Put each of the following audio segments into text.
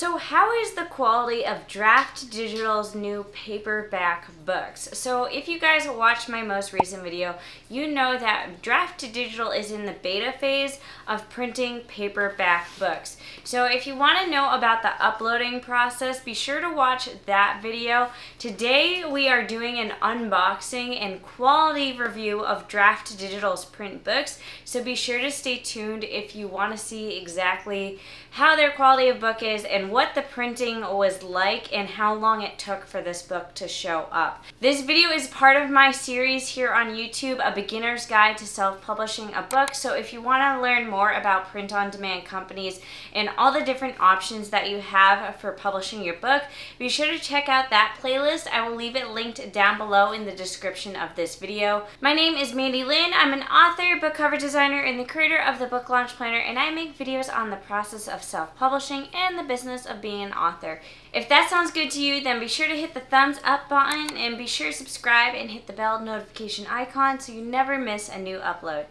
So how is the quality of Draft Digital's new paperback books? So if you guys watched my most recent video, you know that Draft2Digital is in the beta phase of printing paperback books. So if you want to know about the uploading process, be sure to watch that video. Today we are doing an unboxing and quality review of Draft2Digital's print books. So be sure to stay tuned if you want to see exactly how their quality of book is and what the printing was like and how long it took for this book to show up. This video is part of my series here on YouTube, A Beginner's Guide to Self-Publishing a Book. So if you want to learn more about print-on-demand companies and all the different options that you have for publishing your book, be sure to check out that playlist. I will leave it linked down below in the description of this video. My name is Mandi Lynn. I'm an author, book cover designer, and the creator of the Book Launch Planner, and I make videos on the process of self-publishing and the business of being an author. If that sounds good to you, then be sure to hit the thumbs up button and be sure to subscribe and hit the bell notification icon so you never miss a new upload.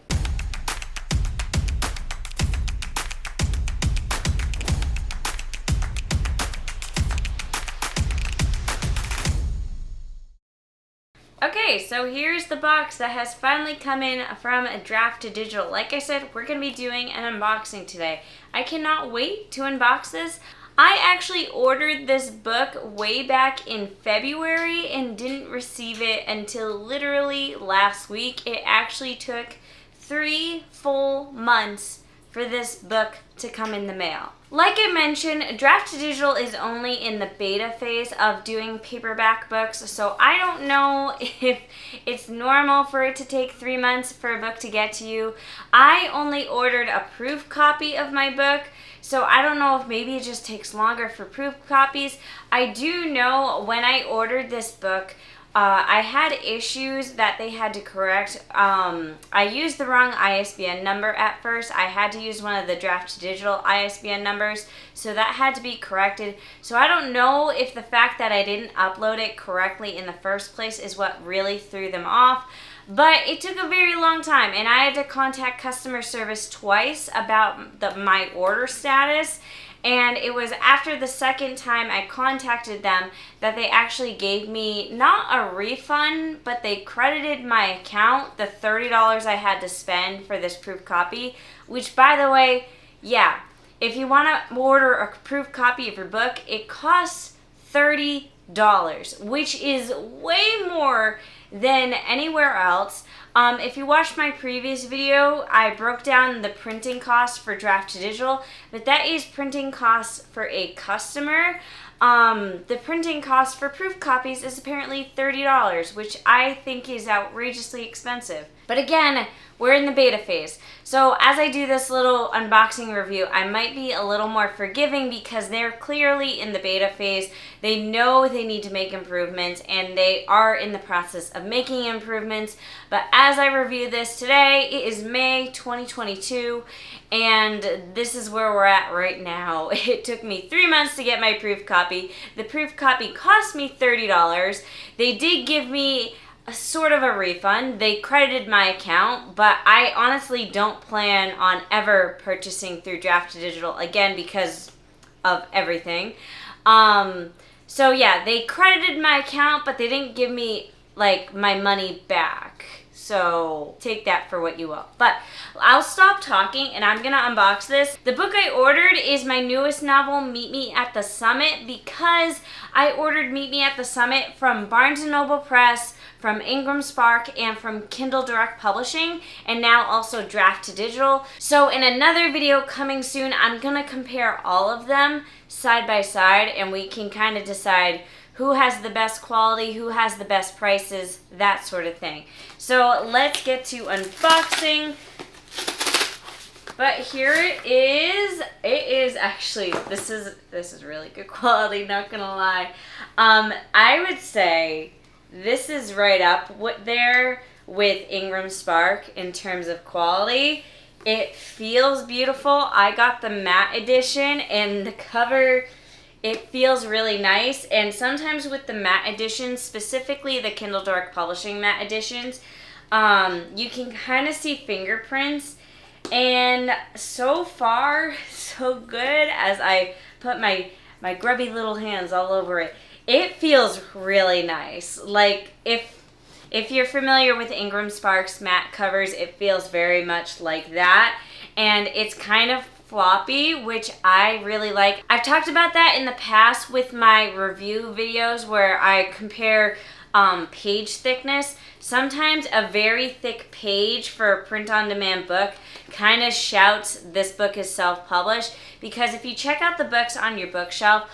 Okay, so here's the box that has finally come in from Draft2Digital. Like I said, we're going to be doing an unboxing today. I cannot wait to unbox this. I actually ordered this book way back in February and didn't receive it until literally last week. It actually took 3 full months for this book to come in the mail. Like I mentioned, Draft2Digital is only in the beta phase of doing paperback books, so I don't know if it's normal for it to take 3 months for a book to get to you. I only ordered a proof copy of my book, so I don't know if maybe it just takes longer for proof copies. I do know when I ordered this book, I had issues that they had to correct. I used the wrong ISBN number at first. I had to use one of the Draft2Digital ISBN numbers, so that had to be corrected. So I don't know if the fact that I didn't upload it correctly in the first place is what really threw them off. But it took a very long time, and I had to contact customer service twice about my order status. And it was after the second time I contacted them that they actually gave me not a refund, but they credited my account the $30 I had to spend for this proof copy, which, by the way, yeah, if you want to order a proof copy of your book, it costs $30, which is way more than anywhere else. If you watched my previous video, I broke down the printing cost for Draft2Digital, but that is printing costs for a customer. The printing cost for proof copies is apparently $30, which I think is outrageously expensive. But again, we're in the beta phase. So as I do this little unboxing review, I might be a little more forgiving because they're clearly in the beta phase. They know they need to make improvements, and they are in the process of making improvements. But as I review this today, it is May 2022, and this is where we're at right now. It took me 3 months to get my proof copy. The proof copy cost me $30. They did give me a sort of a refund. They credited my account, but I honestly don't plan on ever purchasing through Draft2Digital again because of everything. So yeah, they credited my account, but they didn't give me like my money back. So take that for what you will. But I'll stop talking and I'm gonna unbox this. The book I ordered is my newest novel, Meet Me at the Summit, because I ordered Meet Me at the Summit from Barnes & Noble Press, from Ingram Spark, and from Kindle Direct Publishing, and now also Draft2Digital. So in another video coming soon, I'm gonna compare all of them side by side, and we can kind of decide who has the best quality, who has the best prices, that sort of thing. So let's get to unboxing. But here it is. It is actually, this is really good quality, not gonna lie. I would say this is right up there with Ingram Spark in terms of quality. It feels beautiful. I got the matte edition, and the cover, it feels really nice. And sometimes with the matte editions, specifically the Kindle Direct Publishing matte editions, you can kind of see fingerprints. And so far, so good. As I put my my grubby little hands all over it. It feels really nice. Like, if you're familiar with Ingram Sparks matte covers, it feels very much like that. And it's kind of floppy, which I really like. I've talked about that in the past with my review videos where I compare page thickness. Sometimes a very thick page for a print-on-demand book kind of shouts this book is self-published, because if you check out the books on your bookshelf,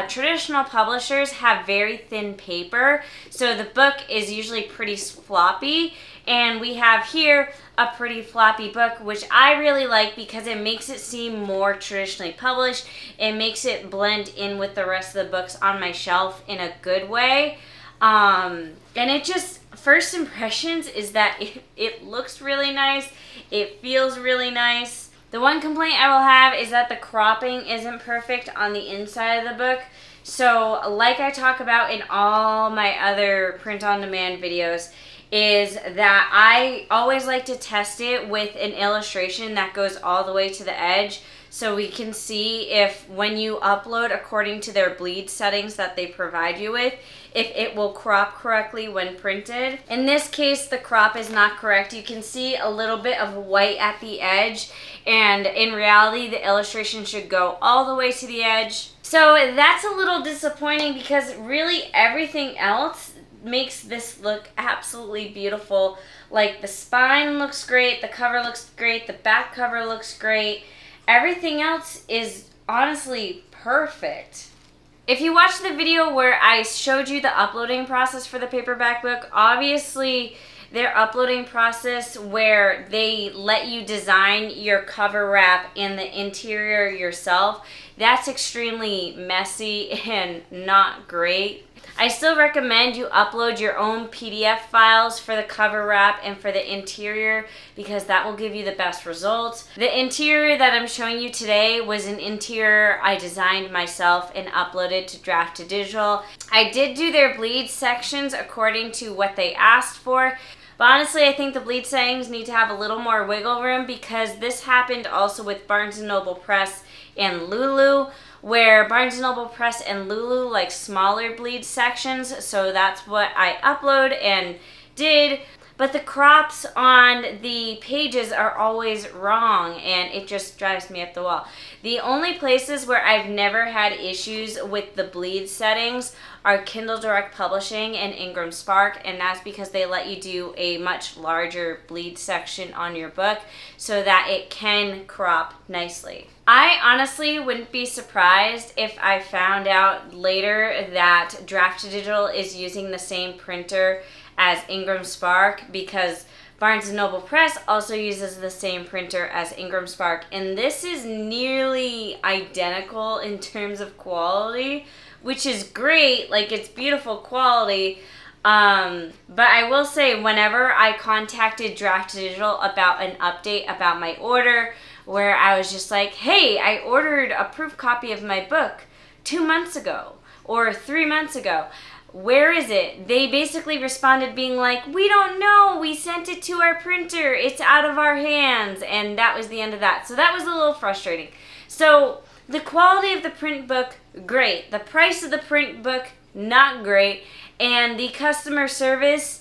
traditional publishers have very thin paper, so the book is usually pretty floppy, and we have here a pretty floppy book, which I really like because it makes it seem more traditionally published. It makes it blend in with the rest of the books on my shelf in a good way. And it just, first impressions is that it looks really nice. It feels really nice. The one complaint I will have is that the cropping isn't perfect on the inside of the book. So like I talk about in all my other print-on-demand videos, is that I always like to test it with an illustration that goes all the way to the edge, so we can see if when you upload according to their bleed settings that they provide you with, if it will crop correctly when printed. In this case, the crop is not correct. You can see a little bit of white at the edge, and in reality, the illustration should go all the way to the edge. So that's a little disappointing because really everything else makes this look absolutely beautiful. Like the spine looks great, the cover looks great, the back cover looks great. Everything else is honestly perfect. If you watched the video where I showed you the uploading process for the paperback book, obviously their uploading process where they let you design your cover wrap and the interior yourself, that's extremely messy and not great. I still recommend you upload your own PDF files for the cover wrap and for the interior, because that will give you the best results. The interior that I'm showing you today was an interior I designed myself and uploaded to Draft2Digital. I did do their bleed sections according to what they asked for. But honestly, I think the bleed settings need to have a little more wiggle room, because this happened also with Barnes & Noble Press and Lulu, where Barnes & Noble Press and Lulu like smaller bleed sections, so that's what I upload and did. But the crops on the pages are always wrong, and it just drives me up the wall. The only places where I've never had issues with the bleed settings are Kindle Direct Publishing and Ingram Spark, and that's because they let you do a much larger bleed section on your book so that it can crop nicely. I honestly wouldn't be surprised if I found out later that Draft2Digital is using the same printer as Ingram Spark, because Barnes & Noble Press also uses the same printer as Ingram Spark, and this is nearly identical in terms of quality, which is great. Like, it's beautiful quality. But I will say, whenever I contacted Draft2Digital about an update about my order, where I was just like, hey, I ordered a proof copy of my book 2 months ago or 3 months ago. Where is it? They basically responded being like, we don't know. We sent it to our printer. It's out of our hands. And that was the end of that. So that was a little frustrating. So the quality of the print book, great. The price of the print book, not great. And the customer service,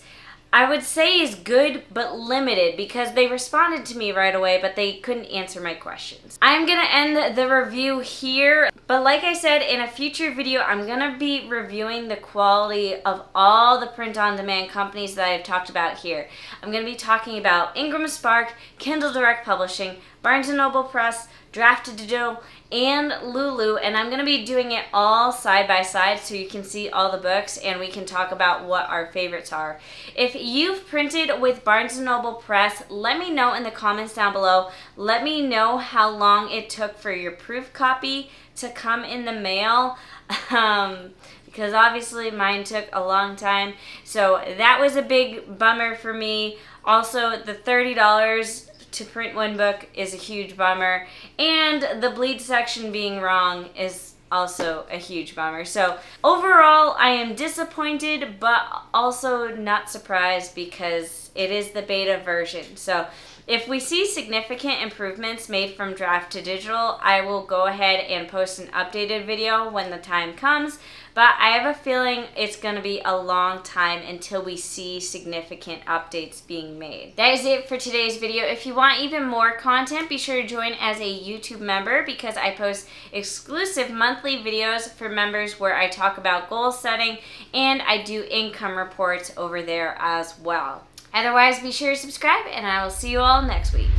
I would say, is good but limited, because they responded to me right away, but they couldn't answer my questions. I'm going to end the review here, but like I said, in a future video, I'm going to be reviewing the quality of all the print-on-demand companies that I've talked about here. I'm going to be talking about Ingram Spark, Kindle Direct Publishing, Barnes & Noble Press, Draft2Digital, and Lulu, and I'm going to be doing it all side by side so you can see all the books and we can talk about what our favorites are. If you've printed with Barnes & Noble Press, let me know in the comments down below. Let me know how long it took for your proof copy to come in the mail, because obviously mine took a long time. So that was a big bummer for me. Also, the $30 to print one book is a huge bummer, and the bleed section being wrong is also a huge bummer. So overall, I am disappointed, but also not surprised, because it is the beta version. So If we see significant improvements made from Draft2Digital, I will go ahead and post an updated video when the time comes, but I have a feeling it's going to be a long time until we see significant updates being made. That is it for today's video. If you want even more content, be sure to join as a YouTube member because I post exclusive monthly videos for members where I talk about goal setting and I do income reports over there as well. Otherwise, be sure to subscribe and I will see you all next week.